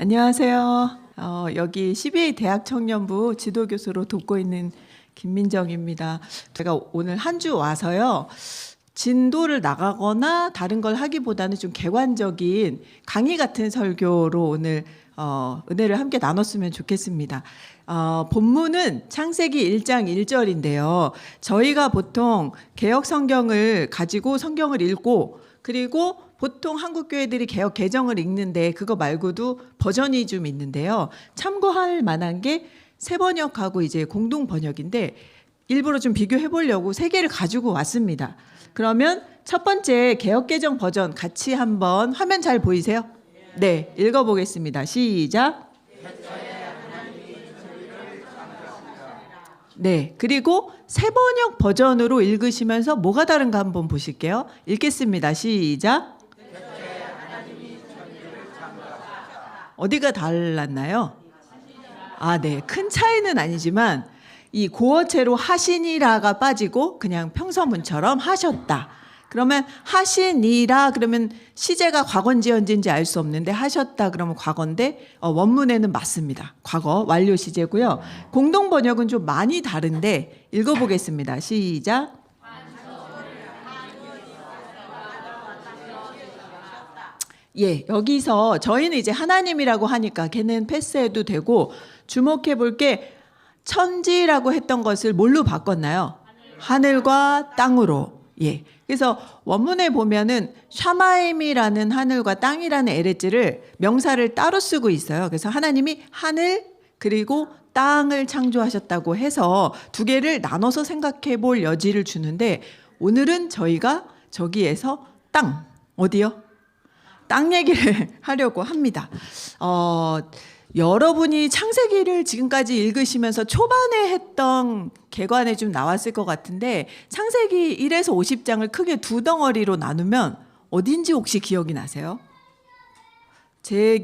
안녕하세요. 여기 CBA 대학 청년부 지도교수로 돕고 있는 김민정입니다. 제가 오늘 한 주 와서요. 진도를 나가거나 다른 걸 하기보다는 좀 객관적인 강의 같은 설교로 오늘 은혜를 함께 나눴으면 좋겠습니다. 본문은 창세기 1장 1절인데요. 저희가 보통 개역 성경을 가지고 성경을 읽고 그리고 보통 한국 교회들이 개역 개정을 읽는데 그거 말고도 버전이 좀 있는데요. 참고할 만한 게 새 번역하고 이제 공동 번역인데 일부러 좀 비교해 보려고 세 개를 가지고 왔습니다. 그러면 첫 번째 개역 개정 버전 같이 한번 화면 잘 보이세요? 네, 읽어보겠습니다. 시작. 네, 그리고 새 번역 버전으로 읽으시면서 뭐가 다른가 한번 보실게요. 읽겠습니다. 시작. 어디가 달랐나요? 네, 큰 차이는 아니지만 이 고어체로 하시니라가 빠지고 그냥 평서문처럼 하셨다. 그러면 하시니라 그러면 시제가 과거인지 현재인지 알 수 없는데 하셨다 그러면 과거인데 원문에는 맞습니다. 과거 완료 시제고요. 공동 번역은 좀 많이 다른데 읽어보겠습니다. 시작. 예, 여기서 저희는 이제 하나님이라고 하니까 걔는 패스해도 되고 주목해 볼 게 천지라고 했던 것을 뭘로 바꿨나요? 하늘과 땅으로. 예. 그래서 원문에 보면은 샤마임이라는 하늘과 땅이라는 에레즈를 명사를 따로 쓰고 있어요. 그래서 하나님이 하늘 그리고 땅을 창조하셨다고 해서 두 개를 나눠서 생각해 볼 여지를 주는데 오늘은 저희가 저기에서 땅, 어디요? 땅 얘기를 하려고 합니다. 여러분이 창세기를 지금까지 읽으시면서 초반에 했던 개관에 좀 나왔을 것 같은데 창세기 1에서 50장을 크게 두 덩어리로 나누면 어딘지 혹시 기억이 나세요? 제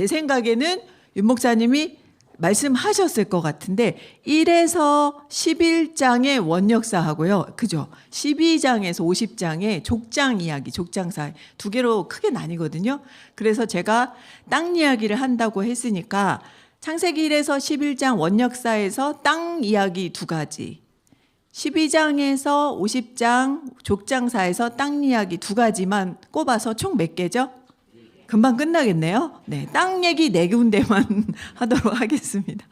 생각에는 윤 목사님이 말씀하셨을 것 같은데 1에서 11장의 원역사하고요. 그죠? 12장에서 50장의 족장 이야기, 족장사 두 개로 크게 나뉘거든요. 그래서 제가 땅 이야기를 한다고 했으니까 창세기 1에서 11장 원역사에서 땅 이야기 두 가지 12장에서 50장 족장사에서 땅 이야기 두 가지만 꼽아서 총 몇 개죠? 금방 끝나겠네요. 네, 땅 얘기 4군데만 하도록 하겠습니다.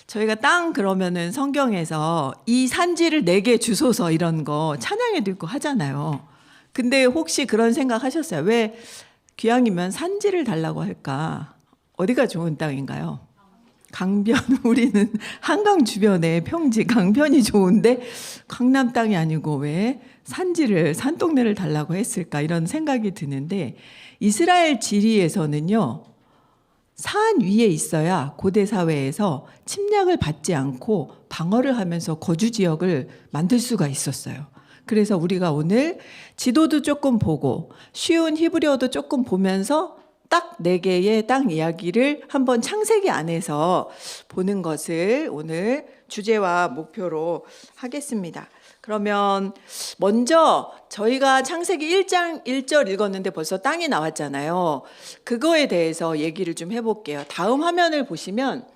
저희가 땅 그러면은 성경에서 이 산지를 내게 주소서 이런 거 찬양에도 있고 하잖아요. 근데 혹시 그런 생각 하셨어요? 왜 귀향이면 산지를 달라고 할까? 어디가 좋은 땅인가요? 강변, 우리는 한강 주변에 평지, 강변이 좋은데 강남 땅이 아니고 왜 산지를, 산동네를 달라고 했을까? 이런 생각이 드는데 이스라엘 지리에서는요, 산 위에 있어야 고대 사회에서 침략을 받지 않고 방어를 하면서 거주 지역을 만들 수가 있었어요. 그래서 우리가 오늘 지도도 조금 보고 쉬운 히브리어도 조금 보면서 딱 4개의 땅 이야기를 한번 창세기 안에서 보는 것을 오늘 주제와 목표로 하겠습니다. 그러면 먼저 저희가 창세기 1장 1절 읽었는데 벌써 땅이 나왔잖아요. 그거에 대해서 얘기를 좀 해볼게요. 다음 화면을 보시면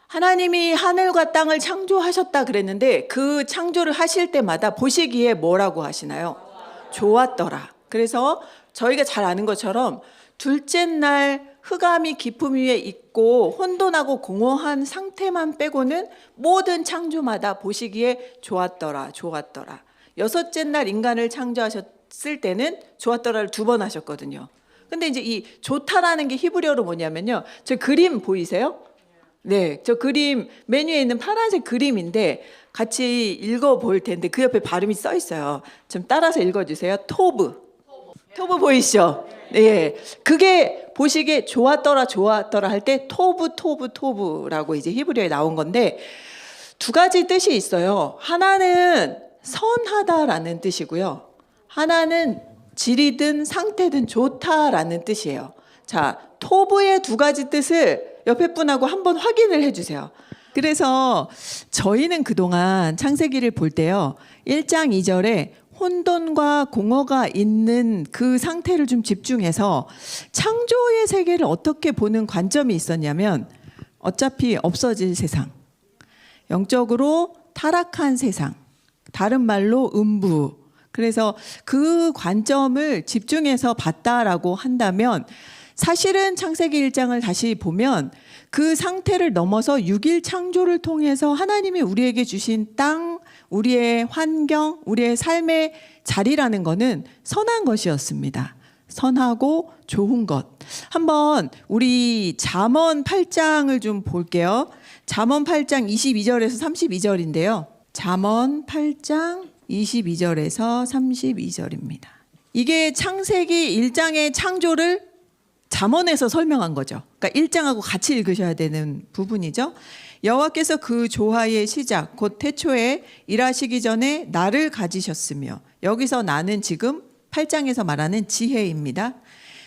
하나님이 하늘과 땅을 창조하셨다 그랬는데 그 창조를 하실 때마다 보시기에 뭐라고 하시나요? 좋았더라. 그래서 저희가 잘 아는 것처럼 둘째 날 흑암이 깊음 위에 있고 혼돈하고 공허한 상태만 빼고는 모든 창조마다 보시기에 좋았더라, 좋았더라. 여섯째 날 인간을 창조하셨을 때는 좋았더라를 2번 하셨거든요. 근데 이제 이 좋다라는 게 히브리어로 뭐냐면요. 저 그림 보이세요? 네, 저 그림 맨 위에 있는 파란색 그림인데 같이 읽어볼 텐데 그 옆에 발음이 써 있어요. 좀 따라서 읽어주세요. 토브 보이시죠? 예, 그게 보시기에 좋았더라 좋았더라 할 때 토브라고 이제 히브리어에 나온 건데 2가지 뜻이 있어요. 하나는 선하다라는 뜻이고요. 하나는 질이든 상태든 좋다라는 뜻이에요. 자, 토브의 2가지 뜻을 옆에 분하고 한번 확인을 해주세요. 그래서 저희는 그동안 창세기를 볼 때요. 1장 2절에 혼돈과 공허가 있는 그 상태를 좀 집중해서 창조의 세계를 어떻게 보는 관점이 있었냐면 어차피 없어질 세상, 영적으로 타락한 세상, 다른 말로 음부. 그래서 그 관점을 집중해서 봤다라고 한다면 사실은 창세기 1장을 다시 보면 그 상태를 넘어서 6일 창조를 통해서 하나님이 우리에게 주신 땅, 우리의 환경, 우리의 삶의 자리라는 것은 선한 것이었습니다. 선하고 좋은 것. 한번 우리 잠언 8장을 좀 볼게요. 잠언 8장 22절에서 32절인데요. 잠언 8장 22절에서 32절입니다. 이게 창세기 1장의 창조를 잠언에서 설명한 거죠. 그러니까 1장하고 같이 읽으셔야 되는 부분이죠. 여호와께서 그 조화의 시작 곧 태초에 일하시기 전에 나를 가지셨으며, 여기서 나는 지금 8장에서 말하는 지혜입니다.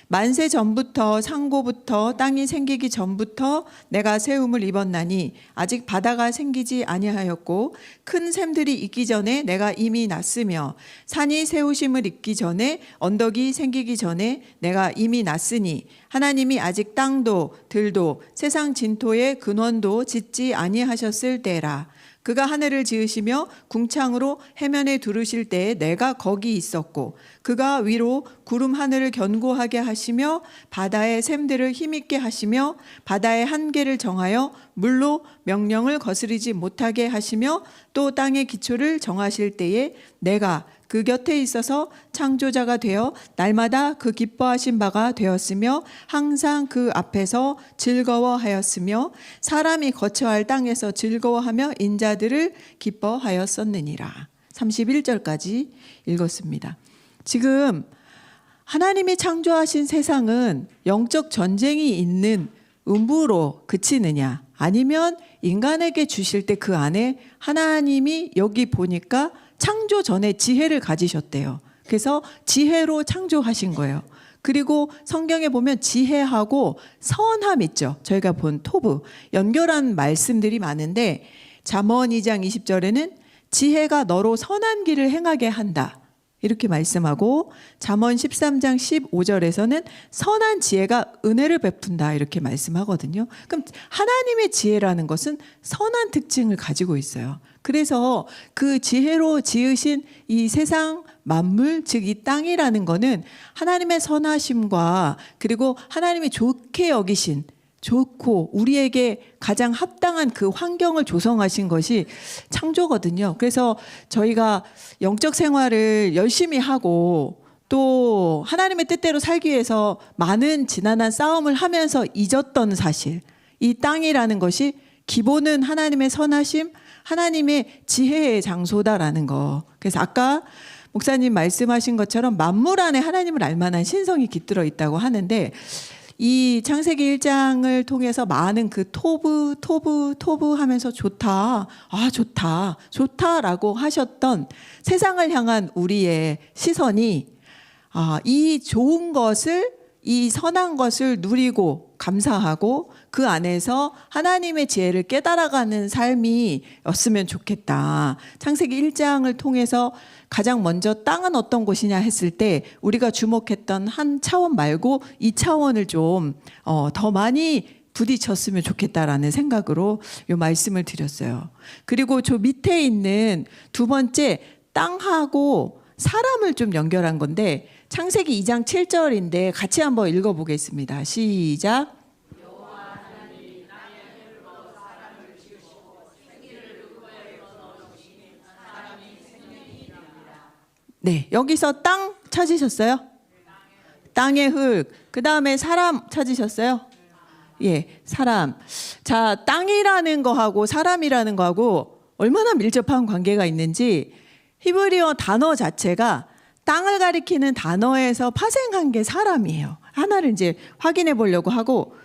만세 전부터, 상고부터, 땅이 생기기 전부터 내가 세움을 입었나니 아직 바다가 생기지 아니하였고 큰 샘들이 있기 전에 내가 이미 났으며 산이 세우심을 입기 전에, 언덕이 생기기 전에 내가 이미 났으니 하나님이 아직 땅도 들도 세상 진토의 근원도 짓지 아니하셨을 때라. 그가 하늘을 지으시며 궁창으로 해면에 두르실 때에 내가 거기 있었고, 그가 위로 구름 하늘을 견고하게 하시며 바다의 샘들을 힘있게 하시며 바다의 한계를 정하여 물로 명령을 거스르지 못하게 하시며 또 땅의 기초를 정하실 때에 내가 그 곁에 있어서 창조자가 되어 날마다 그 기뻐하신 바가 되었으며 항상 그 앞에서 즐거워하였으며 사람이 거처할 땅에서 즐거워하며 인자들을 기뻐하였었느니라. 31절까지 읽었습니다. 지금 하나님이 창조하신 세상은 영적 전쟁이 있는 음부로 그치느냐, 아니면 인간에게 주실 때 그 안에 하나님이 여기 보니까 창조 전에 지혜를 가지셨대요. 그래서 지혜로 창조하신 거예요. 그리고 성경에 보면 지혜하고 선함 있죠. 저희가 본 토브 연결한 말씀들이 많은데 잠언 2장 20절에는 지혜가 너로 선한 길을 행하게 한다, 이렇게 말씀하고 잠언 13장 15절에서는 선한 지혜가 은혜를 베푼다, 이렇게 말씀하거든요. 그럼 하나님의 지혜라는 것은 선한 특징을 가지고 있어요. 그래서 그 지혜로 지으신 이 세상 만물, 즉 이 땅이라는 거는 하나님의 선하심과 그리고 하나님이 좋게 여기신, 좋고 우리에게 가장 합당한 그 환경을 조성하신 것이 창조거든요. 그래서 저희가 영적 생활을 열심히 하고 또 하나님의 뜻대로 살기 위해서 많은 지난한 싸움을 하면서 잊었던 사실, 이 땅이라는 것이 기본은 하나님의 선하심, 하나님의 지혜의 장소다라는 거. 그래서 아까 목사님 말씀하신 것처럼 만물 안에 하나님을 알만한 신성이 깃들어 있다고 하는데, 이 창세기 1장을 통해서 많은 그 토브 하면서 좋다, 아 좋다, 좋다라고 하셨던 세상을 향한 우리의 시선이 이 좋은 것을, 이 선한 것을 누리고 감사하고 그 안에서 하나님의 지혜를 깨달아가는 삶이었으면 좋겠다. 창세기 1장을 통해서 가장 먼저 땅은 어떤 곳이냐 했을 때 우리가 주목했던 한 차원 말고 이 차원을 좀 더 많이 부딪혔으면 좋겠다라는 생각으로 이 말씀을 드렸어요. 그리고 저 밑에 있는 두 번째 땅하고 사람을 좀 연결한 건데 창세기 2장 7절인데 같이 한번 읽어보겠습니다. 시작. 네, 여기서 땅 찾으셨어요? 땅의 흙. 그 다음에 사람 찾으셨어요? 예, 사람. 자, 땅이라는 거하고 사람이라는 거하고 얼마나 밀접한 관계가 있는지 히브리어 단어 자체가 땅을 가리키는 단어에서 파생한 게 사람이에요. 하나를 이제 확인해 보려고 하고,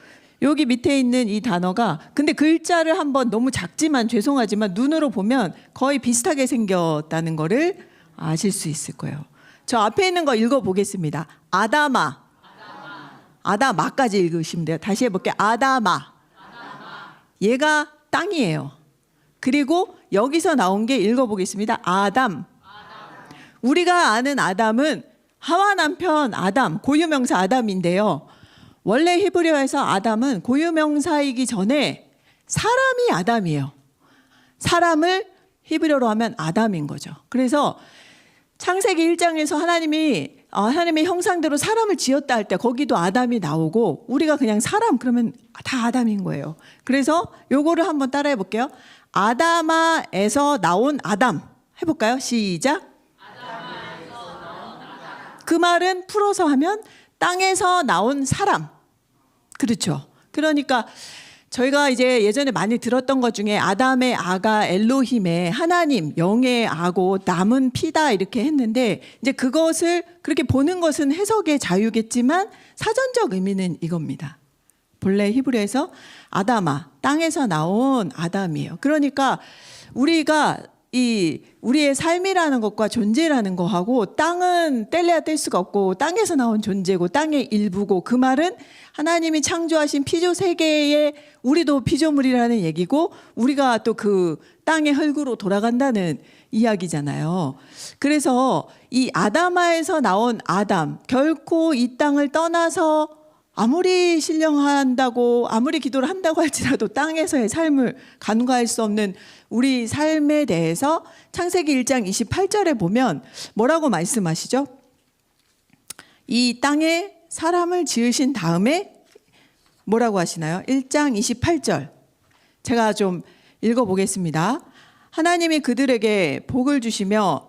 여기 밑에 있는 이 단어가 근데 글자를 한번 너무 작지만 죄송하지만 눈으로 보면 거의 비슷하게 생겼다는 거를 아실 수 있을 거예요. 저 앞에 있는 거 읽어보겠습니다. 아다마. 아다마까지 읽으시면 돼요. 다시 해볼게요. 아다마. 얘가 땅이에요. 그리고 여기서 나온 게 읽어보겠습니다. 아담. 우리가 아는 아담은 하와 남편 아담, 고유명사 아담인데요. 원래 히브리어에서 아담은 고유명사이기 전에 사람이 아담이에요. 사람을 히브리어로 하면 아담인 거죠. 그래서 창세기 1장에서 하나님이 하나님의 형상대로 사람을 지었다 할 때 거기도 아담이 나오고 우리가 그냥 사람 그러면 다 아담인 거예요. 그래서 요거를 한번 따라해 볼게요. 아담아에서 나온 아담 해볼까요? 시작. 그 말은 풀어서 하면 땅에서 나온 사람. 그렇죠. 그러니까 저희가 이제 예전에 많이 들었던 것 중에 아담의 아가 엘로힘의 하나님, 영의 아고 남은 피다 이렇게 했는데 이제 그것을 그렇게 보는 것은 해석의 자유겠지만 사전적 의미는 이겁니다. 본래 히브리어에서 아담아, 땅에서 나온 아담이에요. 그러니까 우리가 우리의 삶이라는 것과 존재라는 거하고 땅은 뗄래야 뗄 수가 없고 땅에서 나온 존재고 땅의 일부고 그 말은 하나님이 창조하신 피조 세계에 우리도 피조물이라는 얘기고 우리가 또 그 땅의 흙으로 돌아간다는 이야기잖아요. 그래서 이 아담아에서 나온 아담 결코 이 땅을 떠나서 아무리 신령한다고 아무리 기도를 한다고 할지라도 땅에서의 삶을 간과할 수 없는 우리 삶에 대해서 창세기 1장 28절에 보면 뭐라고 말씀하시죠? 이 땅에 사람을 지으신 다음에 뭐라고 하시나요? 1장 28절 제가 좀 읽어보겠습니다. 하나님이 그들에게 복을 주시며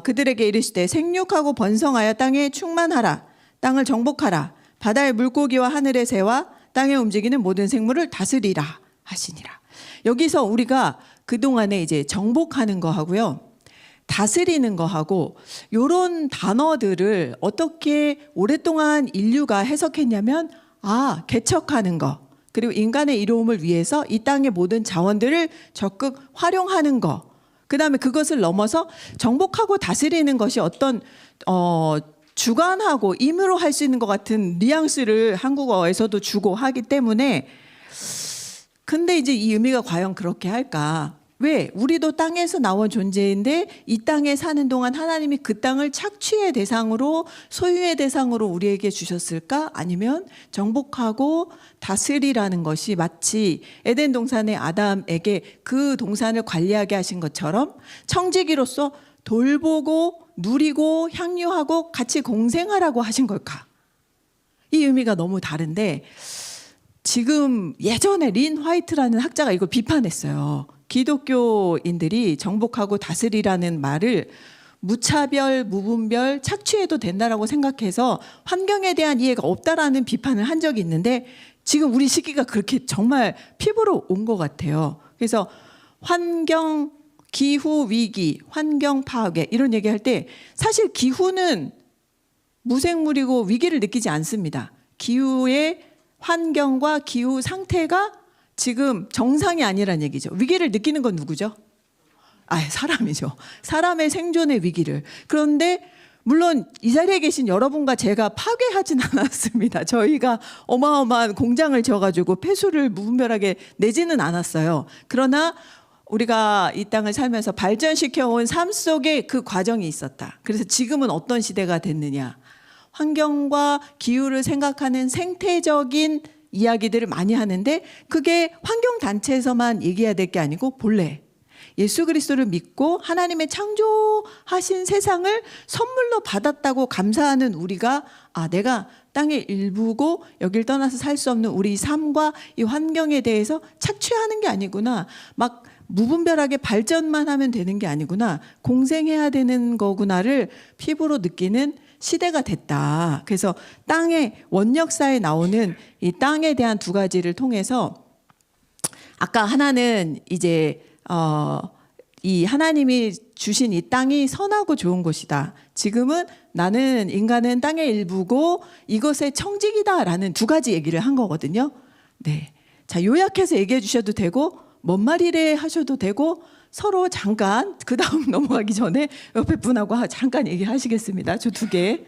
그들에게 이르시되 생육하고 번성하여 땅에 충만하라 땅을 정복하라 바다의 물고기와 하늘의 새와 땅에 움직이는 모든 생물을 다스리라 하시니라. 여기서 우리가 그동안에 이제 정복하는 거 하고요. 다스리는 거 하고 요런 단어들을 어떻게 오랫동안 인류가 해석했냐면 개척하는 거 그리고 인간의 이로움을 위해서 이 땅의 모든 자원들을 적극 활용하는 거 그다음에 그것을 넘어서 정복하고 다스리는 것이 어떤 주관하고 임의로 할 수 있는 것 같은 뉘앙스를 한국어에서도 주고 하기 때문에 근데 이제 이 의미가 과연 그렇게 할까? 왜? 우리도 땅에서 나온 존재인데 이 땅에 사는 동안 하나님이 그 땅을 착취의 대상으로 소유의 대상으로 우리에게 주셨을까? 아니면 정복하고 다스리라는 것이 마치 에덴 동산의 아담에게 그 동산을 관리하게 하신 것처럼 청지기로서 돌보고 누리고 향유하고 같이 공생하라고 하신 걸까? 이 의미가 너무 다른데 지금 예전에 린 화이트라는 학자가 이걸 비판했어요. 기독교인들이 정복하고 다스리라는 말을 무차별, 무분별, 착취해도 된다라고 생각해서 환경에 대한 이해가 없다라는 비판을 한 적이 있는데 지금 우리 시기가 그렇게 정말 피부로 온 것 같아요. 그래서 환경, 기후 위기, 환경 파괴 이런 얘기할 때 사실 기후는 무생물이고 위기를 느끼지 않습니다. 기후의 환경과 기후 상태가 지금 정상이 아니란 얘기죠. 위기를 느끼는 건 누구죠? 사람이죠. 사람의 생존의 위기를. 그런데 물론 이 자리에 계신 여러분과 제가 파괴하진 않았습니다. 저희가 어마어마한 공장을 지어가지고 폐수를 무분별하게 내지는 않았어요. 그러나 우리가 이 땅을 살면서 발전시켜온 삶 속에 그 과정이 있었다. 그래서 지금은 어떤 시대가 됐느냐. 환경과 기후를 생각하는 생태적인 이야기들을 많이 하는데 그게 환경단체에서만 얘기해야 될 게 아니고 본래 예수 그리스도를 믿고 하나님의 창조하신 세상을 선물로 받았다고 감사하는 우리가 내가 땅의 일부고 여길 떠나서 살 수 없는 우리 삶과 이 환경에 대해서 착취하는 게 아니구나. 막 무분별하게 발전만 하면 되는 게 아니구나. 공생해야 되는 거구나를 피부로 느끼는 시대가 됐다. 그래서 땅의 원역사에 나오는 이 땅에 대한 두 가지를 통해서 아까 하나는 이제 이 하나님이 주신 이 땅이 선하고 좋은 곳이다. 지금은 나는 인간은 땅의 일부고 이것의 청직이다라는 두 가지 얘기를 한 거거든요. 네. 자, 요약해서 얘기해 주셔도 되고 뭔 말이래 하셔도 되고 서로 잠깐 그 다음 넘어가기 전에 옆에 분하고 잠깐 얘기하시겠습니다. 저 두 개.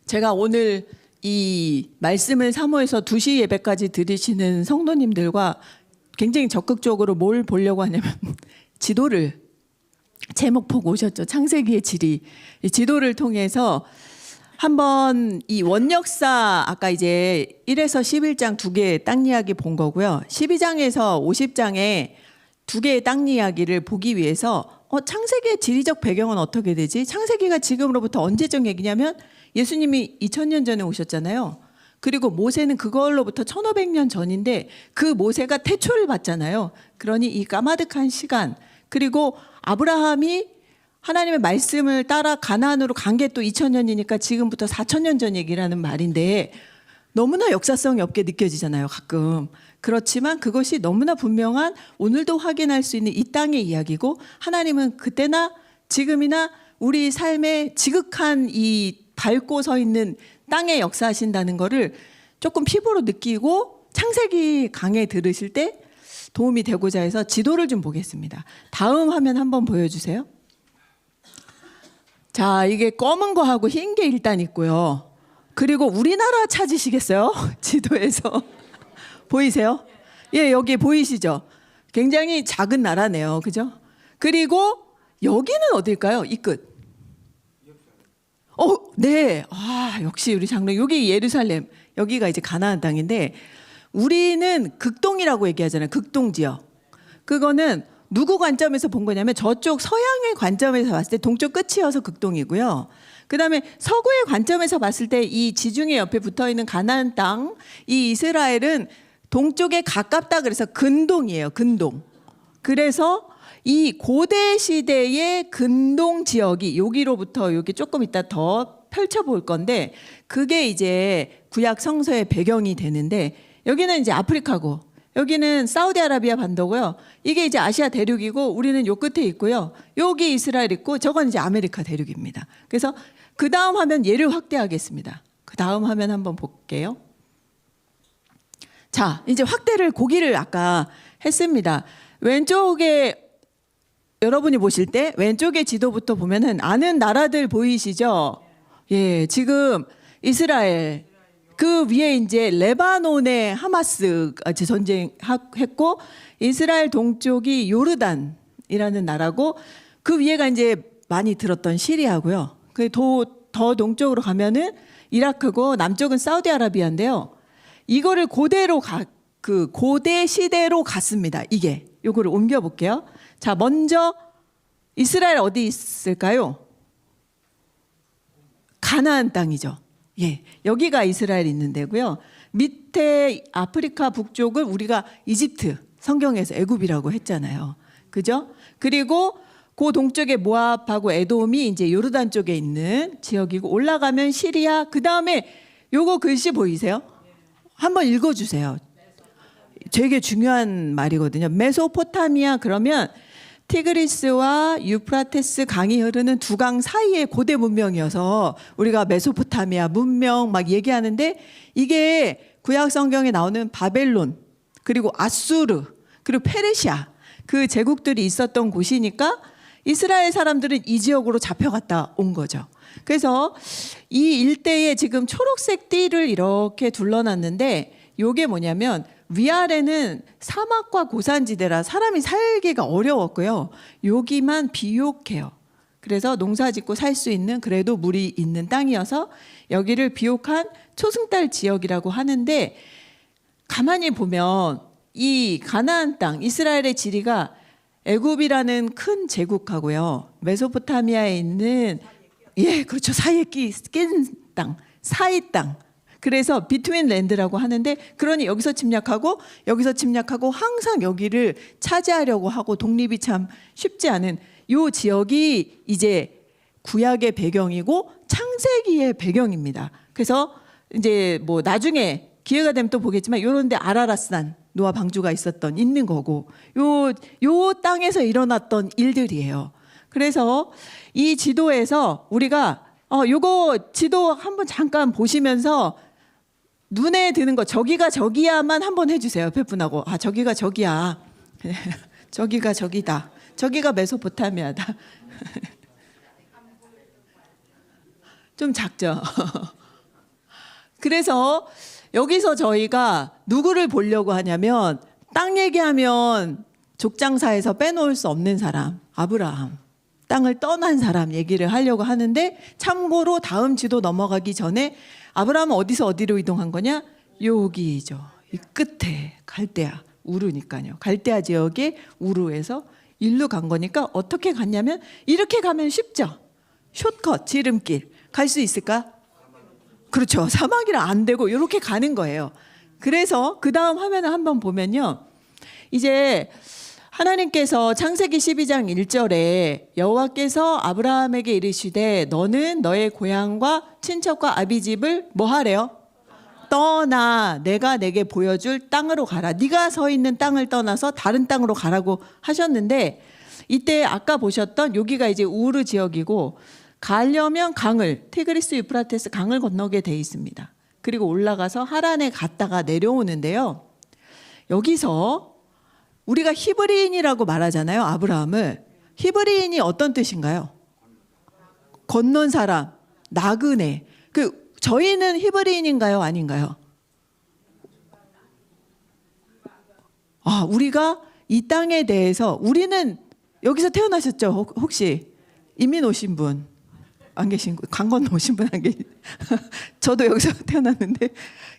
제가 오늘 이 말씀을 사모해서 2시 예배까지 들으시는 성도님들과 굉장히 적극적으로 뭘 보려고 하냐면 지도를 제목 보고 오셨죠? 창세기의 지리. 이 지도를 통해서 한번 이 원역사 아까 이제 1에서 11장 두 개의 땅 이야기 본 거고요. 12장에서 50장에 두 개의 땅 이야기를 보기 위해서 창세기의 지리적 배경은 어떻게 되지? 창세기가 지금으로부터 언제적 얘기냐면 예수님이 2000년 전에 오셨잖아요. 그리고 모세는 그걸로부터 1500년 전인데 그 모세가 태초를 봤잖아요. 그러니 이 까마득한 시간 그리고 아브라함이 하나님의 말씀을 따라 가나안으로 간 게 또 2000년이니까 지금부터 4000년 전 얘기라는 말인데 너무나 역사성이 없게 느껴지잖아요, 가끔. 그렇지만 그것이 너무나 분명한 오늘도 확인할 수 있는 이 땅의 이야기고 하나님은 그때나 지금이나 우리 삶에 지극한 이 밟고 서 있는 땅에 역사하신다는 거를 조금 피부로 느끼고 창세기 강의 들으실 때 도움이 되고자 해서 지도를 좀 보겠습니다. 다음 화면 한번 보여주세요. 자, 이게 검은 거하고 흰 게 일단 있고요. 그리고 우리나라 찾으시겠어요? 지도에서 보이세요? 예, 여기 보이시죠? 굉장히 작은 나라네요, 그죠? 그리고 여기는 어딜까요? 이 끝. 네. 역시 우리 장로님. 여기 예루살렘. 여기가 이제 가나안 땅인데 우리는 극동이라고 얘기하잖아요. 극동 지역. 그거는 누구 관점에서 본 거냐면 저쪽 서양의 관점에서 봤을 때 동쪽 끝이어서 극동이고요. 그다음에 서구의 관점에서 봤을 때 이 지중해 옆에 붙어 있는 가나안 땅, 이 이스라엘은 동쪽에 가깝다 그래서 근동이에요. 근동. 그래서 이 고대 시대의 근동 지역이 여기로부터 여기 조금 이따 더 펼쳐볼 건데 그게 이제 구약 성서의 배경이 되는데 여기는 이제 아프리카고 여기는 사우디아라비아 반도고요. 이게 이제 아시아 대륙이고 우리는 요 끝에 있고요. 여기 이스라엘 있고 저건 이제 아메리카 대륙입니다. 그래서 그 다음 화면 예를 확대하겠습니다. 그 다음 화면 한번 볼게요. 자, 이제 확대를 고기를 아까 했습니다. 왼쪽에 여러분이 보실 때 왼쪽의 지도부터 보면은 아는 나라들 보이시죠? 예, 지금 이스라엘 그 위에 이제 레바논의 하마스 전쟁했고 이스라엘 동쪽이 요르단이라는 나라고 그 위에가 이제 많이 들었던 시리아고요. 그 더 동쪽으로 가면은 이라크고 남쪽은 사우디아라비아인데요. 이거를 고대로 그 고대 시대로 갔습니다. 이게 요거를 옮겨 볼게요. 자, 먼저 이스라엘 어디 있을까요? 가나안 땅이죠. 예, 여기가 이스라엘 있는 데고요. 밑에 아프리카 북쪽을 우리가 이집트 성경에서 애굽이라고 했잖아요. 그죠? 그리고 그 동쪽에 모압하고 에돔이 이제 요르단 쪽에 있는 지역이고 올라가면 시리아. 그 다음에 요거 글씨 보이세요? 한번 읽어주세요. 되게 중요한 말이거든요. 메소포타미아 그러면 티그리스와 유프라테스 강이 흐르는 두 강 사이의 고대 문명이어서 우리가 메소포타미아 문명 막 얘기하는데 이게 구약 성경에 나오는 바벨론 그리고 아수르 그리고 페르시아 그 제국들이 있었던 곳이니까 이스라엘 사람들은 이 지역으로 잡혀갔다 온 거죠. 그래서 이 일대에 지금 초록색 띠를 이렇게 둘러놨는데 이게 뭐냐면 위아래는 사막과 고산지대라 사람이 살기가 어려웠고요. 여기만 비옥해요. 그래서 농사 짓고 살 수 있는 그래도 물이 있는 땅이어서 여기를 비옥한 초승달 지역이라고 하는데 가만히 보면 이 가나안 땅 이스라엘의 지리가 애굽이라는 큰 제국하고요. 메소포타미아에 있는 그렇죠. 사이에 낀 땅, 사이 땅. 그래서 비트윈 랜드라고 하는데 그러니 여기서 침략하고 항상 여기를 차지하려고 하고 독립이 참 쉽지 않은 요 지역이 이제 구약의 배경이고 창세기의 배경입니다. 그래서 이제 뭐 나중에 기회가 되면 또 보겠지만 요런 데 아라라산 노아 방주가 있는 거고 요 땅에서 일어났던 일들이에요. 그래서 이 지도에서 우리가 요거 지도 한번 잠깐 보시면서 눈에 드는 거 저기가 저기야만 한번 해주세요. 옆에 분하고 저기가 저기야. 저기가 저기다. 저기가 메소포타미아다. 좀 작죠. 그래서 여기서 저희가 누구를 보려고 하냐면 땅 얘기하면 족장사에서 빼놓을 수 없는 사람 아브라함. 땅을 떠난 사람 얘기를 하려고 하는데, 참고로 다음 지도 넘어가기 전에 아브라함은 어디서 어디로 이동한 거냐? 여기죠. 이 끝에 갈대아, 우르니까요. 갈대아 지역의 우르에서 일로 간 거니까 어떻게 갔냐면 이렇게 가면 쉽죠. 숏컷, 지름길 갈 수 있을까? 그렇죠. 사막이라 안 되고 이렇게 가는 거예요. 그래서 그 다음 화면을 한번 보면요. 이제 하나님께서 창세기 12장 1절에 여호와께서 아브라함에게 이르시되 너는 너의 고향과 친척과 아비 집을 뭐 하래요? 떠나 내가 내게 보여줄 땅으로 가라. 네가 서 있는 땅을 떠나서 다른 땅으로 가라고 하셨는데, 이때 아까 보셨던 여기가 이제 우르 지역이고, 가려면 강을, 티그리스 유프라테스 강을 건너게 돼 있습니다. 그리고 올라가서 하란에 갔다가 내려오는데요. 여기서 우리가 히브리인이라고 말하잖아요. 아브라함을. 히브리인이 어떤 뜻인가요? 건넌 사람, 나그네. 저희는 히브리인인가요? 아닌가요? 우리가 이 땅에 대해서, 우리는 여기서 태어나셨죠? 혹시 이민 오신 분 안 계신 분, 강 건너 오신 분 안 계신? 저도 여기서 태어났는데,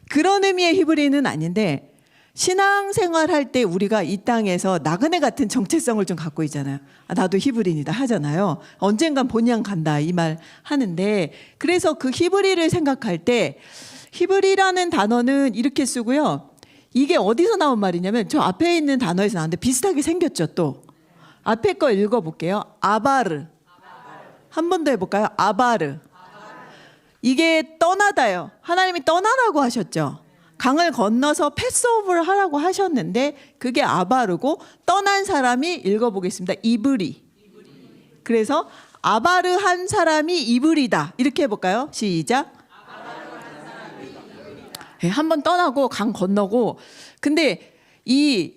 그런 의미의 히브리인은 아닌데, 신앙생활 할 때 우리가 이 땅에서 나그네 같은 정체성을 좀 갖고 있잖아요. 나도 히브리인이다 하잖아요. 언젠간 본향 간다 이 말 하는데, 그래서 그 히브리를 생각할 때 히브리라는 단어는 이렇게 쓰고요. 이게 어디서 나온 말이냐면 저 앞에 있는 단어에서 나왔는데 비슷하게 생겼죠. 또 앞에 거 읽어볼게요. 아바르. 한 번 더 해볼까요? 아바르. 이게 떠나다요. 하나님이 떠나라고 하셨죠. 강을 건너서 패스오브를 하라고 하셨는데 그게 아바르고, 떠난 사람이 읽어보겠습니다. 이브리. 그래서 아바르 한 사람이 이브리다. 이렇게 해볼까요? 시작. 네, 한번 떠나고 강 건너고. 근데 이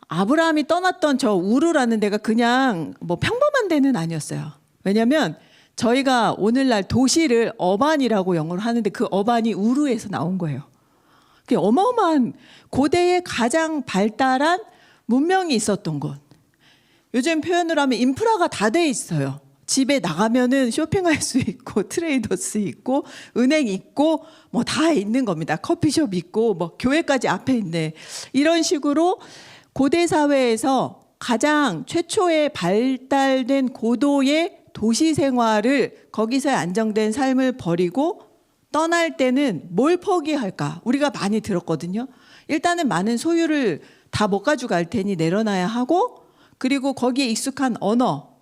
아브라함이 떠났던 저 우르라는 데가 그냥 뭐 평범한 데는 아니었어요. 왜냐하면 저희가 오늘날 도시를 어반이라고 영어로 하는데 그 어반이 우르에서 나온 거예요. 그게 어마어마한 고대의 가장 발달한 문명이 있었던 곳. 요즘 표현으로 하면 인프라가 다 돼 있어요. 집에 나가면은 쇼핑할 수 있고, 트레이더스 있고, 은행 있고, 뭐 다 있는 겁니다. 커피숍 있고, 뭐 교회까지 앞에 있네. 이런 식으로 고대 사회에서 가장 최초의 발달된 고도의 도시 생활을, 거기서의 안정된 삶을 버리고 떠날 때는 뭘 포기할까? 우리가 많이 들었거든요. 일단은 많은 소유를 다 못 가져갈 테니 내려놔야 하고, 그리고 거기에 익숙한 언어,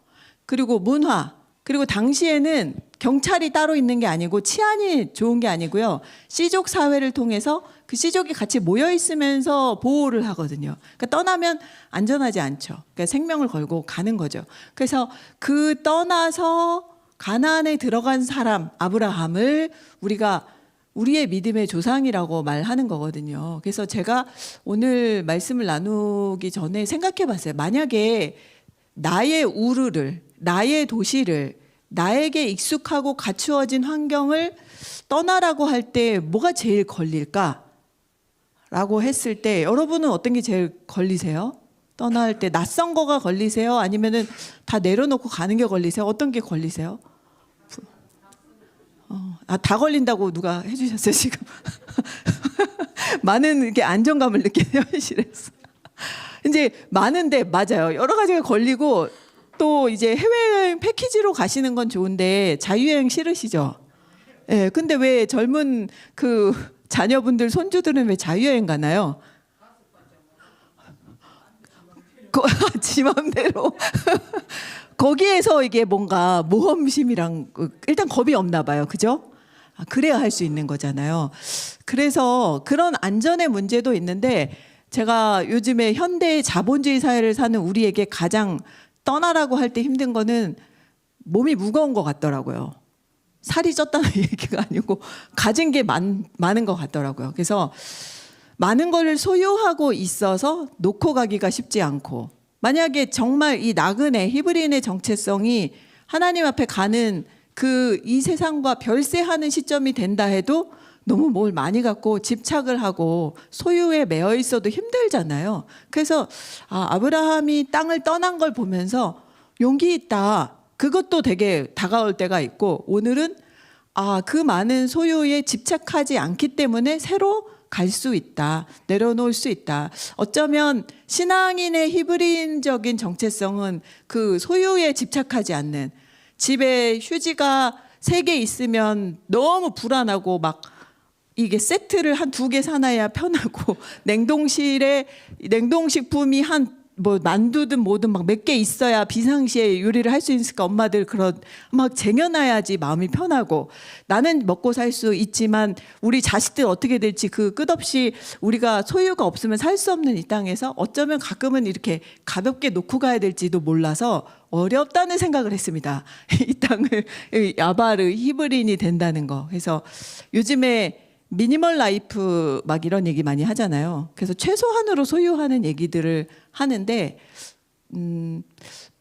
그리고 문화, 그리고 당시에는 경찰이 따로 있는 게 아니고 치안이 좋은 게 아니고요. 씨족 사회를 통해서 그 씨족이 같이 모여 있으면서 보호를 하거든요. 그러니까 떠나면 안전하지 않죠. 그러니까 생명을 걸고 가는 거죠. 그래서 그 떠나서 가나안에 들어간 사람 아브라함을 우리가 우리의 믿음의 조상이라고 말하는 거거든요. 그래서 제가 오늘 말씀을 나누기 전에 생각해 봤어요. 만약에 나의 우르를, 나의 도시를, 나에게 익숙하고 갖추어진 환경을 떠나라고 할 때 뭐가 제일 걸릴까? 라고 했을 때 여러분은 어떤 게 제일 걸리세요? 떠날 때 낯선 거가 걸리세요? 아니면은 다 내려놓고 가는 게 걸리세요? 어떤 게 걸리세요? 다 걸린다고 누가 해주셨어요 지금? 많은 이렇게 안정감을 느끼는 현실에서 이제 많은데, 맞아요. 여러 가지가 걸리고, 또 이제 해외여행 패키지로 가시는 건 좋은데 자유여행 싫으시죠? 예, 근데 왜 젊은 그 자녀분들, 손주들은 왜 자유여행 가나요? 지 맘대로. 거기에서 이게 뭔가 모험심이랑 일단 겁이 없나 봐요. 그죠? 그래야 할 수 있는 거잖아요. 그래서 그런 안전의 문제도 있는데, 제가 요즘에 현대 자본주의 사회를 사는 우리에게 가장 떠나라고 할 때 힘든 거는 몸이 무거운 것 같더라고요. 살이 쪘다는 얘기가 아니고 가진 게 많은 것 같더라고요. 그래서 많은 걸 소유하고 있어서 놓고 가기가 쉽지 않고, 만약에 정말 이 나그네 히브리인의 정체성이 하나님 앞에 가는 그 이 세상과 별세하는 시점이 된다 해도 너무 뭘 많이 갖고 집착을 하고 소유에 매여 있어도 힘들잖아요. 그래서 아브라함이 땅을 떠난 걸 보면서 용기 있다. 그것도 되게 다가올 때가 있고, 오늘은 그 많은 소유에 집착하지 않기 때문에 새로 갈 수 있다, 내려놓을 수 있다. 어쩌면 신앙인의 히브리인적인 정체성은 그 소유에 집착하지 않는, 집에 휴지가 3개 있으면 너무 불안하고 막 이게 세트를 한 2개 사놔야 편하고, 냉동실에 냉동식품이 뭐 만두든 뭐든 막 몇 개 있어야 비상시에 요리를 할 수 있으니까 엄마들 그런 막 쟁여놔야지 마음이 편하고, 나는 먹고 살 수 있지만 우리 자식들 어떻게 될지 그 끝없이 우리가 소유가 없으면 살 수 없는 이 땅에서 어쩌면 가끔은 이렇게 가볍게 놓고 가야 될지도 몰라서 어렵다는 생각을 했습니다. 이 땅을 야바르 히브리인이 된다는 거. 그래서 요즘에 미니멀 라이프 막 이런 얘기 많이 하잖아요. 그래서 최소한으로 소유하는 얘기들을 하는데,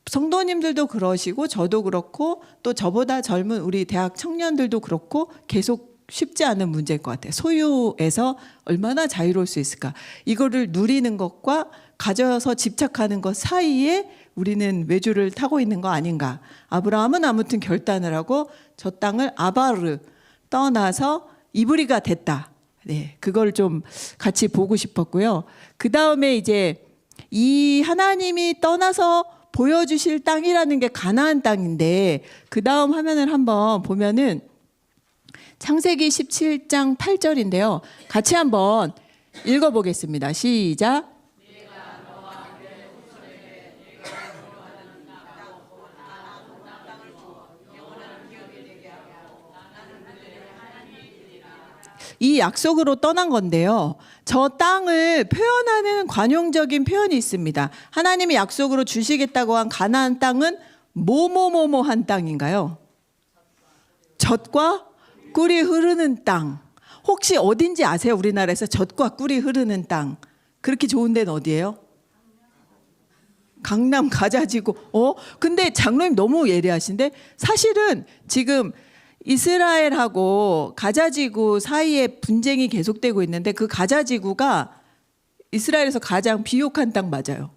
성도님들도 그러시고 저도 그렇고 또 저보다 젊은 우리 대학 청년들도 그렇고 계속 쉽지 않은 문제일 것 같아요. 소유에서 얼마나 자유로울 수 있을까. 이거를 누리는 것과 가져서 집착하는 것 사이에 우리는 외주를 타고 있는 거 아닌가. 아브라함은 아무튼 결단을 하고 저 땅을 아바르 떠나서 이브리가 됐다. 네, 그걸 좀 같이 보고 싶었고요. 그 다음에 이제 이 하나님이 떠나서 보여주실 땅이라는 게 가나안 땅인데, 그 다음 화면을 한번 보면은 창세기 17장 8절인데요. 같이 한번 읽어보겠습니다. 시작. 이 약속으로 떠난 건데요. 저 땅을 표현하는 관용적인 표현이 있습니다. 하나님이 약속으로 주시겠다고 한 가나안 땅은 뭐뭐뭐뭐한 땅인가요? 젖과 꿀이 흐르는 땅. 혹시 어딘지 아세요? 우리나라에서 젖과 꿀이 흐르는 땅. 그렇게 좋은 데는 어디예요? 강남 가자지구. 근데 장로님 너무 예리하신데, 사실은 지금 이스라엘하고 가자지구 사이에 분쟁이 계속되고 있는데, 그 가자지구가 이스라엘에서 가장 비옥한 땅 맞아요.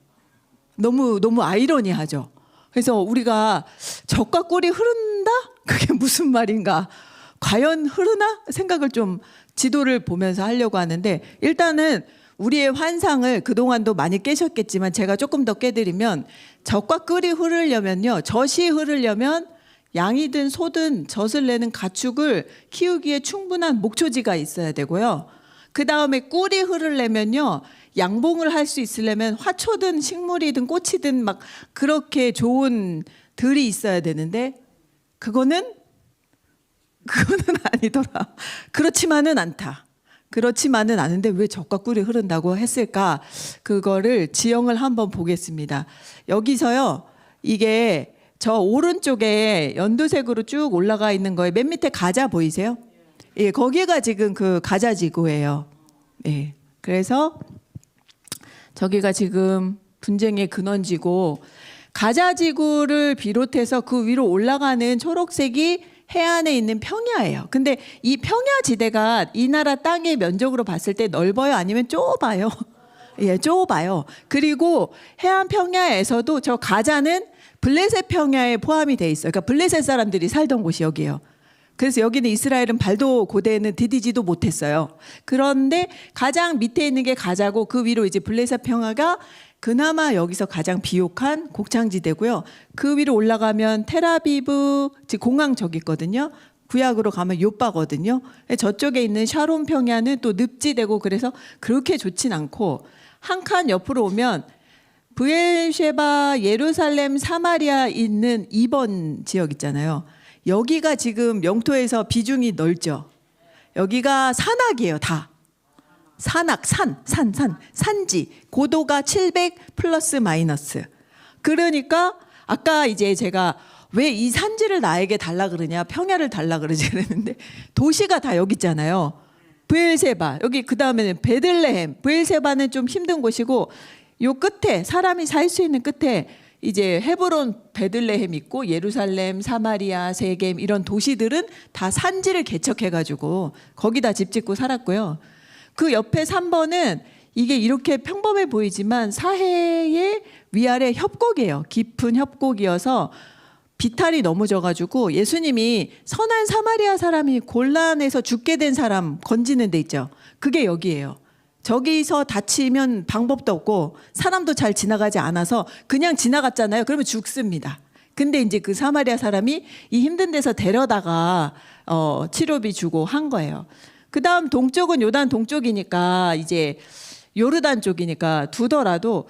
너무 아이러니하죠. 그래서 우리가 젖과 꿀이 흐른다? 그게 무슨 말인가? 과연 흐르나? 생각을 좀 지도를 보면서 하려고 하는데, 일단은 우리의 환상을 그동안도 많이 깨셨겠지만 제가 조금 더 깨드리면, 젖과 꿀이 흐르려면요, 젖이 흐르려면 양이든 소든 젖을 내는 가축을 키우기에 충분한 목초지가 있어야 되고요. 그 다음에 꿀이 흐르려면요, 양봉을 할 수 있으려면 화초든 식물이든 꽃이든 막 그렇게 좋은 들이 있어야 되는데, 그거는 아니더라. 그렇지만은 않다. 그렇지만은 않은데 왜 젖과 꿀이 흐른다고 했을까? 그거를 지형을 한번 보겠습니다. 여기서요, 이게 저 오른쪽에 연두색으로 쭉 올라가 있는 거에 맨 밑에 가자 보이세요? 예, 거기가 지금 그 가자지구예요. 예, 그래서 저기가 지금 분쟁의 근원지고, 가자지구를 비롯해서 그 위로 올라가는 초록색이 해안에 있는 평야예요. 근데 이 평야지대가 이 나라 땅의 면적으로 봤을 때 넓어요? 아니면 좁아요? 예, 좁아요. 그리고 해안 평야에서도 저 가자는 블레셋 평야에 포함이 돼 있어요. 그러니까 블레셋 사람들이 살던 곳이 여기예요. 그래서 여기는 이스라엘은 발도 고대에는 디디지도 못했어요. 그런데 가장 밑에 있는 게 가자고, 그 위로 이제 블레셋 평야가 그나마 여기서 가장 비옥한 곡창지대고요. 그 위로 올라가면 테라비브, 즉 공항 저기 있거든요. 구약으로 가면 요빠거든요. 저쪽에 있는 샤론 평야는 또 늪지대고, 그래서 그렇게 좋진 않고, 한 칸 옆으로 오면 브엘셰바, 예루살렘, 사마리아 있는 2번 지역 있잖아요. 여기가 지금 영토에서 비중이 넓죠. 여기가 산악이에요, 다. 산악, 산지. 고도가 700 플러스 마이너스. 그러니까 아까 이제 제가 왜 이 산지를 나에게 달라 그러냐, 평야를 달라 그러지 그랬는데, 도시가 다 여기 있잖아요. 브엘세바, 여기 그 다음에는 베들레헴. 브엘세바는 좀 힘든 곳이고, 요 끝에 사람이 살 수 있는 끝에 이제 헤브론, 베들레헴 있고, 예루살렘, 사마리아, 세겜 이런 도시들은 다 산지를 개척해가지고 거기다 집 짓고 살았고요. 그 옆에 3번은 이게 이렇게 평범해 보이지만 사해의 위아래 협곡이에요. 깊은 협곡이어서 비탈이 넘어져가지고 예수님이 선한 사마리아 사람이 곤란해서 죽게 된 사람 건지는 데 있죠. 그게 여기예요. 저기서 다치면 방법도 없고 사람도 잘 지나가지 않아서 그냥 지나갔잖아요. 그러면 죽습니다. 근데 이제 그 사마리아 사람이 이 힘든 데서 데려다가 치료비 주고 한 거예요. 그 다음 동쪽은 요단 동쪽이니까 이제 요르단 쪽이니까 두더라도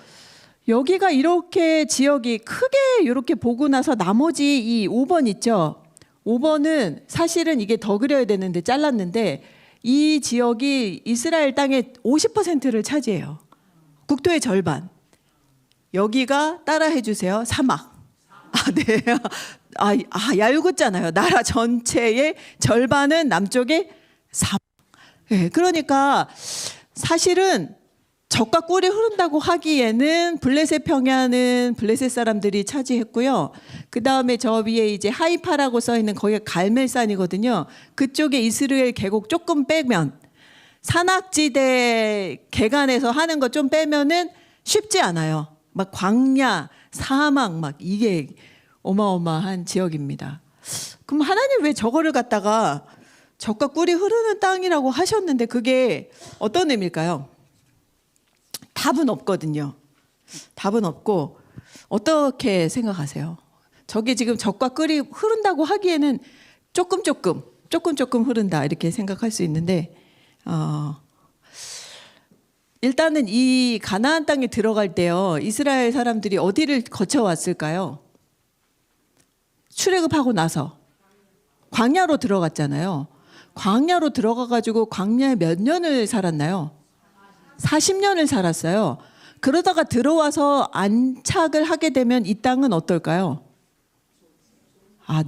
여기가 이렇게 지역이 크게 이렇게 보고 나서 나머지 이 5번 있죠. 5번은 사실은 이게 더 그려야 되는데 잘랐는데 이 지역이 이스라엘 땅의 50%를 차지해요. 국토의 절반. 여기가 따라해 주세요. 사막. 네. 얄궂잖아요. 나라 전체의 절반은 남쪽에 사막. 네, 그러니까 사실은 젖과 꿀이 흐른다고 하기에는 블레셋 평야는 블레셋 사람들이 차지했고요. 그 다음에 저 위에 이제 하이파라고 써 있는 거기가 갈멜산이거든요. 그쪽에 이스라엘 계곡 조금 빼면 산악지대 개간에서 하는 거 좀 빼면은 쉽지 않아요. 막 광야, 사막 막 이게 어마어마한 지역입니다. 그럼 하나님 왜 저거를 갖다가 젖과 꿀이 흐르는 땅이라고 하셨는데 그게 어떤 의미일까요? 답은 없거든요. 답은 없고 어떻게 생각하세요? 저게 지금 젖과 꿀이 흐른다고 하기에는 조금 흐른다 이렇게 생각할 수 있는데 일단은 이 가나안 땅에 들어갈 때요. 이스라엘 사람들이 어디를 거쳐왔을까요? 출애굽하고 나서 광야로 들어갔잖아요. 광야로 들어가가지고 광야에 몇 년을 살았나요? 40년을 살았어요. 그러다가 들어와서 안착을 하게 되면 이 땅은 어떨까요?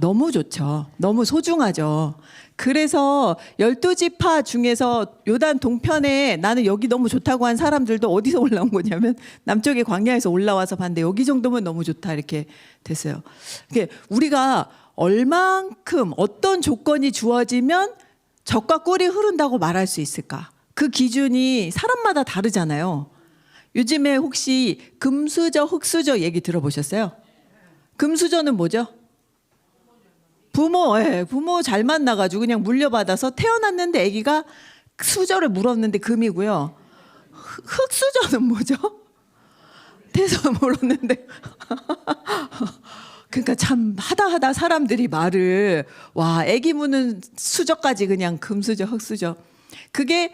너무 좋죠. 너무 소중하죠. 그래서 12지파 중에서 요단 동편에 나는 여기 너무 좋다고 한 사람들도 어디서 올라온 거냐면 남쪽의 광야에서 올라와서 봤는데 여기 정도면 너무 좋다 이렇게 됐어요. 우리가 얼만큼 어떤 조건이 주어지면 젖과 꿀이 흐른다고 말할 수 있을까? 그 기준이 사람마다 다르잖아요. 요즘에 혹시 금수저, 흙수저 얘기 들어보셨어요? 금수저는 뭐죠? 부모 잘 만나가지고 그냥 물려받아서 태어났는데 아기가 수저를 물었는데 금이고요. 흙수저는 뭐죠? 태서 물었는데 그러니까 참 하다 사람들이 말을 아기 무는 수저까지 그냥 금수저, 흙수저. 그게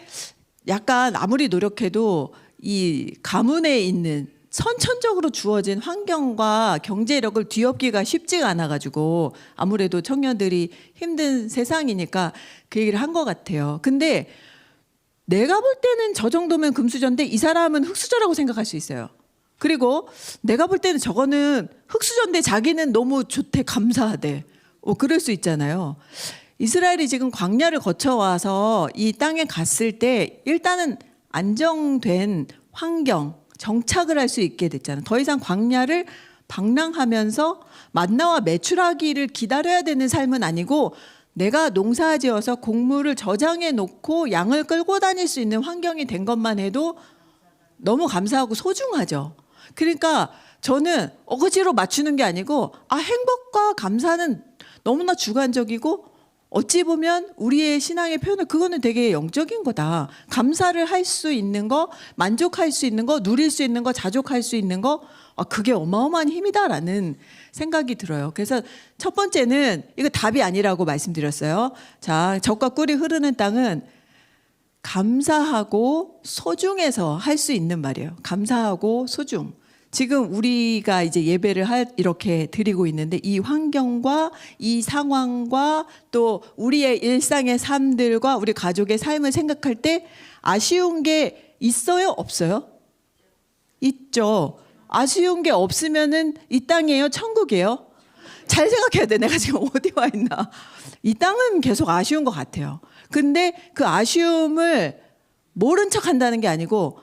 약간 아무리 노력해도 이 가문에 있는 선천적으로 주어진 환경과 경제력을 뒤엎기가 쉽지가 않아가지고 아무래도 청년들이 힘든 세상이니까 그 얘기를 한 것 같아요. 근데 내가 볼 때는 저 정도면 금수저인데 이 사람은 흙수저라고 생각할 수 있어요. 그리고 내가 볼 때는 저거는 흙수저인데 자기는 너무 좋대, 감사하대. 그럴 수 있잖아요. 이스라엘이 지금 광야를 거쳐와서 이 땅에 갔을 때 일단은 안정된 환경, 정착을 할 수 있게 됐잖아요. 더 이상 광야를 방랑하면서 만나와 메추라기를 기다려야 되는 삶은 아니고 내가 농사지어서 곡물을 저장해 놓고 양을 끌고 다닐 수 있는 환경이 된 것만 해도 너무 감사하고 소중하죠. 그러니까 저는 어거지로 맞추는 게 아니고 행복과 감사는 너무나 주관적이고 어찌 보면 우리의 신앙의 표현은 그거는 되게 영적인 거다. 감사를 할 수 있는 거, 만족할 수 있는 거, 누릴 수 있는 거, 자족할 수 있는 거, 그게 어마어마한 힘이다라는 생각이 들어요. 그래서 첫 번째는 이거 답이 아니라고 말씀드렸어요. 자, 젖과 꿀이 흐르는 땅은 감사하고 소중해서 할 수 있는 말이에요. 감사하고 소중. 지금 우리가 이제 예배를 이렇게 드리고 있는데 이 환경과 이 상황과 또 우리의 일상의 삶들과 우리 가족의 삶을 생각할 때 아쉬운 게 있어요? 없어요? 있죠. 아쉬운 게 없으면은 이 땅이에요? 천국이에요? 잘 생각해야 돼. 내가 지금 어디 와 있나. 이 땅은 계속 아쉬운 것 같아요. 근데 그 아쉬움을 모른 척 한다는 게 아니고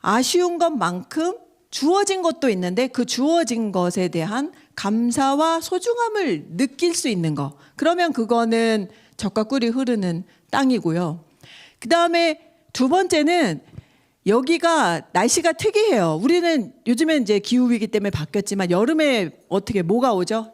아쉬운 것만큼 주어진 것도 있는데 그 주어진 것에 대한 감사와 소중함을 느낄 수 있는 거. 그러면 그거는 젖과 꿀이 흐르는 땅이고요. 그 다음에 두 번째는 여기가 날씨가 특이해요. 우리는 요즘엔 이제 기후위기 때문에 바뀌었지만 여름에 어떻게 뭐가 오죠?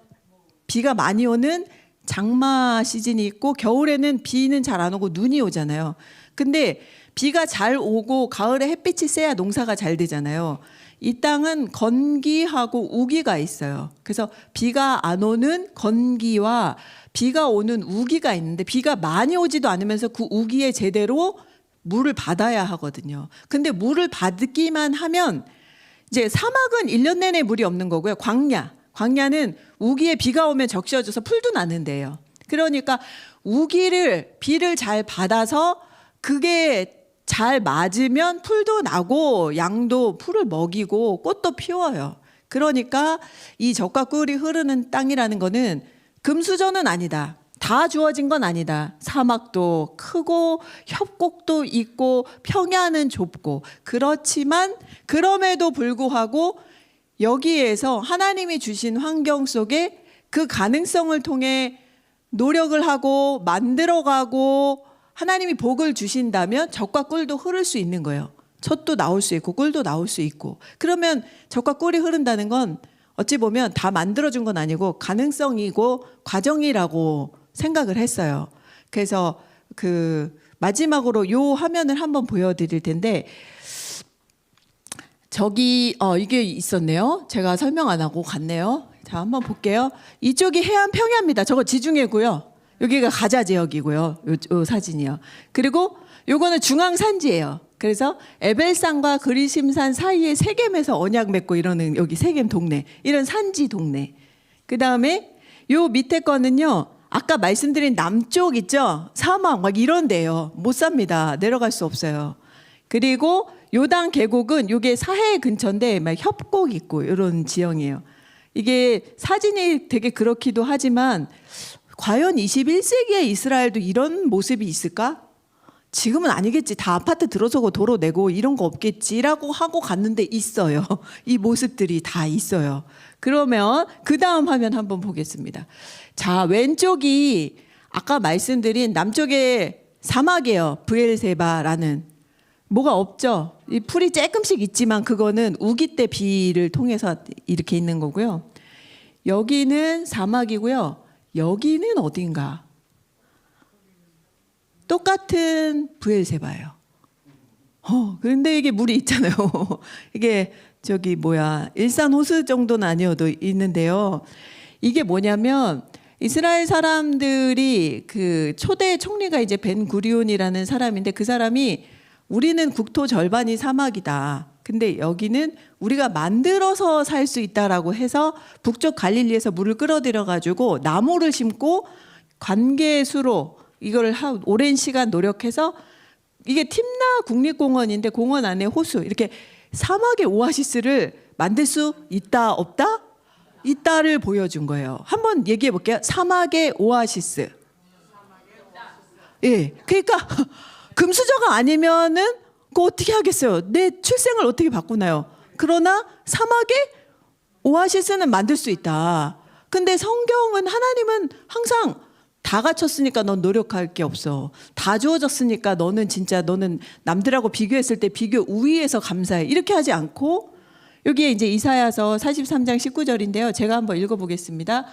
비가 많이 오는 장마 시즌이 있고 겨울에는 비는 잘 안 오고 눈이 오잖아요. 근데 비가 잘 오고 가을에 햇빛이 세야 농사가 잘 되잖아요. 이 땅은 건기하고 우기가 있어요. 그래서 비가 안 오는 건기와 비가 오는 우기가 있는데 비가 많이 오지도 않으면서 그 우기에 제대로 물을 받아야 하거든요. 근데 물을 받기만 하면 이제 사막은 1년 내내 물이 없는 거고요. 광야는 우기에 비가 오면 적셔져서 풀도 나는데요. 그러니까 비를 잘 받아서 그게 잘 맞으면 풀도 나고 양도 풀을 먹이고 꽃도 피워요. 그러니까 이 젖과 꿀이 흐르는 땅이라는 거는 금수저는 아니다. 다 주어진 건 아니다. 사막도 크고 협곡도 있고 평야는 좁고 그렇지만 그럼에도 불구하고 여기에서 하나님이 주신 환경 속에 그 가능성을 통해 노력을 하고 만들어가고 하나님이 복을 주신다면 젖과 꿀도 흐를 수 있는 거예요. 젖도 나올 수 있고 꿀도 나올 수 있고. 그러면 젖과 꿀이 흐른다는 건 어찌 보면 다 만들어준 건 아니고 가능성이고 과정이라고 생각을 했어요. 그래서 그 마지막으로 요 화면을 한번 보여드릴 텐데 저기 이게 있었네요. 제가 설명 안 하고 갔네요. 자, 한번 볼게요. 이쪽이 해안 평야입니다. 저거 지중해고요. 여기가 가자 지역이고요. 요 사진이요. 그리고 요거는 중앙 산지예요. 그래서 에벨산과 그리심산 사이에 세겜에서 언약 맺고 이러는 여기 세겜 동네. 이런 산지 동네. 그다음에 요 밑에 거는요. 아까 말씀드린 남쪽 있죠? 사막 막 이런 데요. 못 삽니다. 내려갈 수 없어요. 그리고 요단 계곡은 요게 사해 근처인데 막 협곡 있고 이런 지형이에요. 이게 사진이 되게 그렇기도 하지만 과연 21세기의 이스라엘도 이런 모습이 있을까? 지금은 아니겠지. 다 아파트 들어서고 도로 내고 이런 거 없겠지라고 하고 갔는데 있어요. 이 모습들이 다 있어요. 그러면 그 다음 화면 한번 보겠습니다. 자, 왼쪽이 아까 말씀드린 남쪽의 사막이에요. 브엘세바라는. 뭐가 없죠. 이 풀이 조금씩 있지만 그거는 우기 때 비를 통해서 이렇게 있는 거고요. 여기는 사막이고요. 여기는 어딘가? 똑같은 브엘세바예요. 그런데 이게 물이 있잖아요. 이게 저기 일산 호수 정도는 아니어도 있는데요. 이게 뭐냐면 이스라엘 사람들이 그 초대 총리가 이제 벤 구리온이라는 사람인데 그 사람이 우리는 국토 절반이 사막이다. 근데 여기는 우리가 만들어서 살 수 있다라고 해서 북쪽 갈릴리에서 물을 끌어들여 가지고 나무를 심고 관계수로 이걸 오랜 시간 노력해서 이게 팀나 국립공원인데 공원 안에 호수 이렇게 사막의 오아시스를 만들 수 있다 없다? 있다를 보여준 거예요. 한번 얘기해 볼게요. 사막의 오아시스. 예, 그러니까 금수저가 아니면은 그거 어떻게 하겠어요? 내 출생을 어떻게 바꾸나요? 그러나 사막의 오아시스는 만들 수 있다. 근데 성경은 하나님은 항상 다 갖췄으니까 넌 노력할 게 없어. 다 주어졌으니까 너는 남들하고 비교했을 때 비교 우위에서 감사해. 이렇게 하지 않고 여기에 이제 이사야서 43장 19절인데요. 제가 한번 읽어보겠습니다.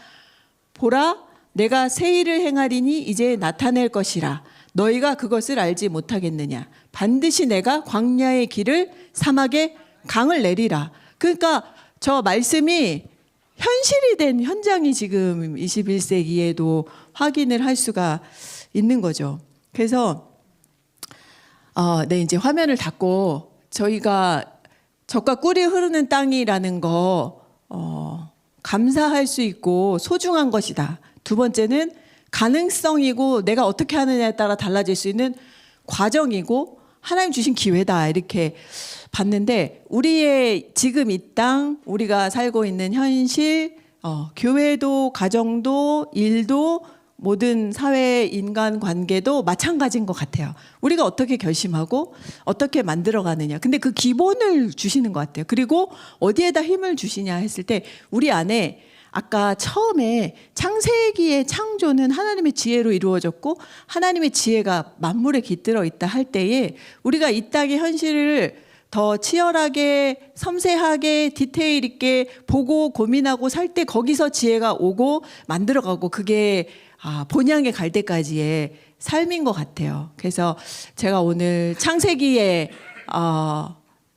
보라, 내가 새 일을 행하리니 이제 나타낼 것이라. 너희가 그것을 알지 못하겠느냐. 반드시 내가 광야의 길을 사막에 강을 내리라. 그러니까 저 말씀이 현실이 된 현장이 지금 21세기에도 확인을 할 수가 있는 거죠. 그래서 네, 이제 화면을 닫고 저희가 젖과 꿀이 흐르는 땅이라는 거 감사할 수 있고 소중한 것이다. 두 번째는 가능성이고 내가 어떻게 하느냐에 따라 달라질 수 있는 과정이고 하나님 주신 기회다 이렇게 봤는데 우리의 지금 이 땅 우리가 살고 있는 현실 교회도 가정도 일도 모든 사회 인간 관계도 마찬가지인 것 같아요. 우리가 어떻게 결심하고 어떻게 만들어가느냐. 근데 그 기본을 주시는 것 같아요. 그리고 어디에다 힘을 주시냐 했을 때 우리 안에 아까 처음에 창세기의 창조는 하나님의 지혜로 이루어졌고 하나님의 지혜가 만물에 깃들어 있다 할 때에 우리가 이 땅의 현실을 더 치열하게 섬세하게 디테일 있게 보고 고민하고 살 때 거기서 지혜가 오고 만들어가고 그게 본향에 갈 때까지의 삶인 것 같아요. 그래서 제가 오늘 창세기의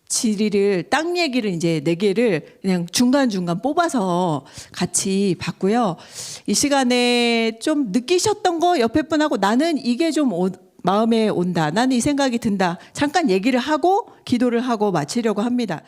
지리를 땅 얘기를 이제 4개를 그냥 중간중간 뽑아서 같이 봤고요. 이 시간에 좀 느끼셨던 거 옆에 분하고 나는 이게 좀 마음에 온다. 나는 이 생각이 든다. 잠깐 얘기를 하고 기도를 하고 마치려고 합니다.